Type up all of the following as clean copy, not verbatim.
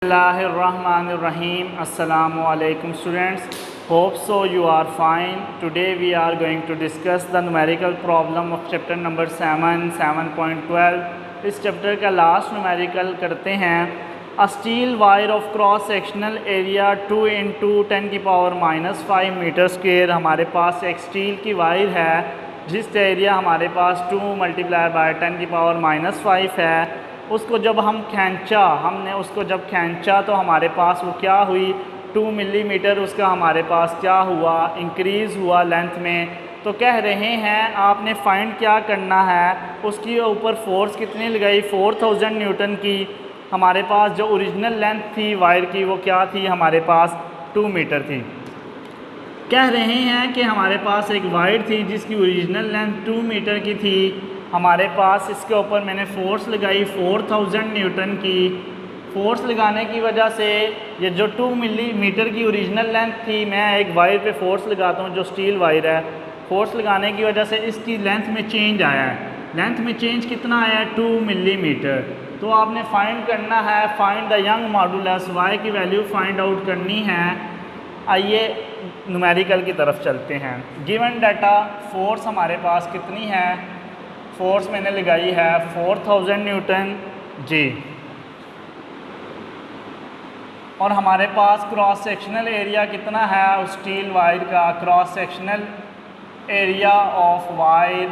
Bismillahirrahmanirrahim. Assalamu alaikum students. Hope so you are fine. Today we are going to discuss the numerical problem of chapter number 7.12. इस chapter का last numerical करते हैं. A steel wire of cross sectional area 2 into 10 की power minus 5 meter square. हमारे पास एक steel की wire है जिस एरिया हमारे पास 2 multiplied by 10 की power minus 5 है. उसको जब हमने उसको जब खींचा तो हमारे पास वो क्या हुई 2 मिलीमीटर उसका हमारे पास क्या हुआ इंक्रीज़ हुआ लेंथ में. तो कह रहे हैं आपने फाइंड क्या करना है, उसकी ऊपर फोर्स कितनी लगाई 4000 न्यूटन की. हमारे पास जो ओरिजिनल लेंथ थी वायर की वो क्या थी हमारे पास 2 मीटर थी. कह रहे हैं कि हमारे पास एक वायर थी जिसकी ओरिजिनल लेंथ 2 मीटर की थी. हमारे पास इसके ऊपर मैंने फ़ोर्स लगाई 4000 न्यूटन की. फ़ोर्स लगाने की वजह से ये जो 2 मिलीमीटर की ओरिजिनल लेंथ थी, मैं एक वायर पे फ़ोर्स लगाता हूँ जो स्टील वायर है. फ़ोर्स लगाने की वजह से इसकी लेंथ में चेंज आया है. लेंथ में चेंज कितना आया है 2 मिलीमीटर. तो आपने फाइंड करना है, find the young modulus, Y की वैल्यू फाइंड आउट करनी है. आइए न्यूमेरिकल की तरफ चलते हैं. गिवन डाटा फोर्स हमारे पास कितनी है, फोर्स मैंने लगाई है 4000 न्यूटन जी. और हमारे पास क्रॉस सेक्शनल एरिया कितना है उस स्टील वायर का, cross sectional area of wire,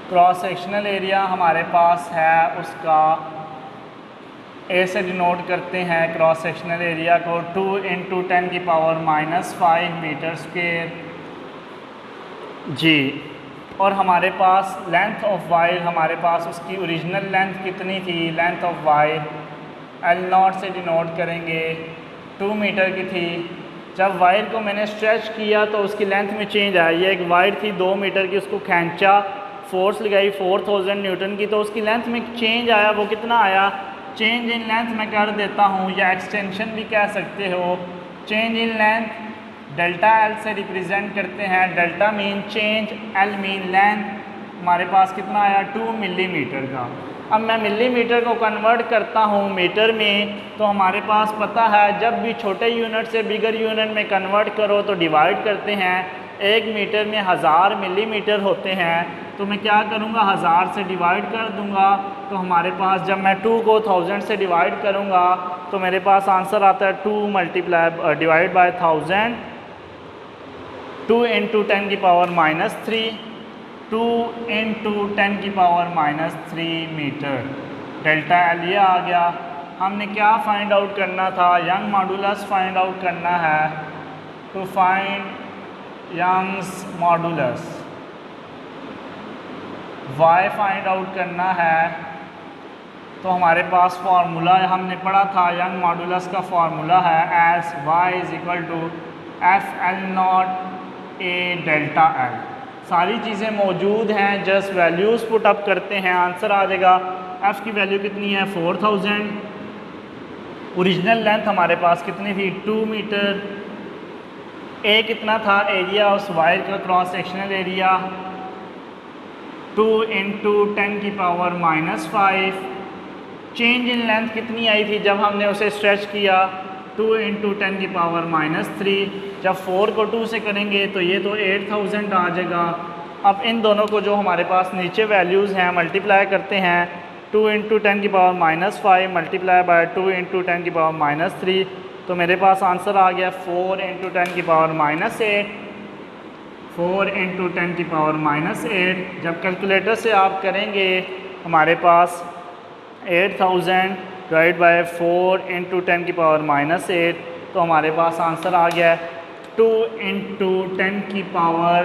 cross sectional area हमारे पास है उसका ए से डिनोट करते हैं क्रॉस सेक्शनल एरिया को 2 into 10 की पावर माइनस 5 मीटर स्क्वायर जी. और हमारे पास लेंथ ऑफ वायर, हमारे पास उसकी ओरिजिनल लेंथ कितनी थी, लेंथ ऑफ वायर L0 से डिनोट करेंगे 2 मीटर की थी. जब वायर को मैंने स्ट्रेच किया तो उसकी लेंथ में चेंज आया. ये एक वायर थी 2 मीटर की, उसको खींचा, फोर्स लगाई 4000 न्यूटन की, तो उसकी लेंथ में चेंज आया. वो कितना आया, चेंज इन लेंथ में कर देता हूँ या एक्सटेंशन भी कह सकते हो. Change in length delta L से रिप्रेजेंट करते हैं. Delta mean change, L mean length. हमारे पास कितना आया 2 मिलीमीटर का. अब मैं मिलीमीटर को कन्वर्ट करता हूँ मीटर में, तो हमारे पास पता है जब भी छोटे यूनिट से बिगर यूनिट में कन्वर्ट करो तो डिवाइड करते हैं. 1 मीटर में 1000 मिलीमीटर होते हैं, तो मैं क्या करूँगा 1000 से डिवाइड कर दूँगा. तो हमारे पास जब मैं 2 को 1000 से डिवाइड करूँगा तो मेरे पास आंसर आता है 2 डिवाइड बाय 1000, 2 into 10 की पावर माइनस 3, 2 into 10 की power minus 3 metre. Delta L ये आ गया. हमने क्या फाइंड आउट करना था, यंग मॉडुलस फाइंड आउट करना है. To find young's modulus, Y find out करना है. तो हमारे पास फार्मूला हमने पढ़ा था, यंग मॉडुलस का फार्मूला है S Y is equal to F L naught A delta L. सारी चीज़ें मौजूद हैं, जस्ट वैल्यूज़ पुट अप करते हैं, आंसर आ जाएगा. एफ़ की वैल्यू कितनी है 4000. ओरिजिनल लेंथ हमारे पास कितनी थी 2 मीटर. ए कितना था एरिया उस वायर का, क्रॉस सेक्शनल एरिया 2 into 10 की power minus 5. Change in length कितनी आई थी जब हमने उसे स्ट्रेच किया 2 into 10 की पावर माइनस 3. जब 4 को 2 से करेंगे तो ये तो 8000 आ जाएगा. अब इन दोनों को जो हमारे पास नीचे वैल्यूज़ हैं मल्टीप्लाई करते हैं. 2 into 10 की power minus 5 multiply by 2 into 10 की पावर माइनस 3, तो मेरे पास आंसर आ गया 4 into 10 की पावर माइनस 8, 4 into 10 की पावर माइनस 8. जब कैलकुलेटर से आप करेंगे हमारे पास 8000 डिवाइड बाय 4 into 10 की पावर माइनस 8, तो हमारे पास आंसर आ गया 2 into 10 की पावर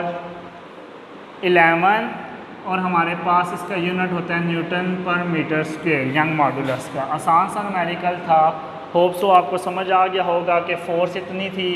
11. और हमारे पास इसका यूनिट होता है न्यूटन पर मीटर स्क्वायर, यंग मॉडुलस का. आसान सा न्यूमेरिकल था. होप सो आपको समझ आ गया होगा कि फोर्स इतनी थी,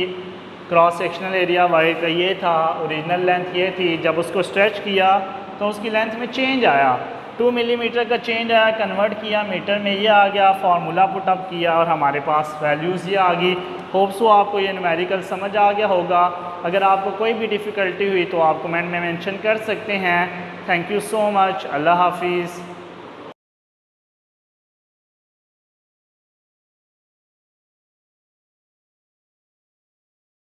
क्रॉस सेक्शनल एरिया वायर का ये था, ओरिजिनल लेंथ ये थी. जब उसको स्ट्रेच किया तो उसकी लेंथ में चेंज आया, 2 मिलीमीटर का चेंज आया, कन्वर्ट किया मीटर में, ये आ गया. फार्मूला पुट अप किया और हमारे पास वैल्यूज़ ये आ गई. होप सो आपको ये न्यूमेरिकल समझ आ गया होगा. अगर आपको कोई भी डिफ़िकल्टी हुई तो आप कमेंट में मेंशन कर सकते हैं. Thank you so much. अल्लाह हाफिज़.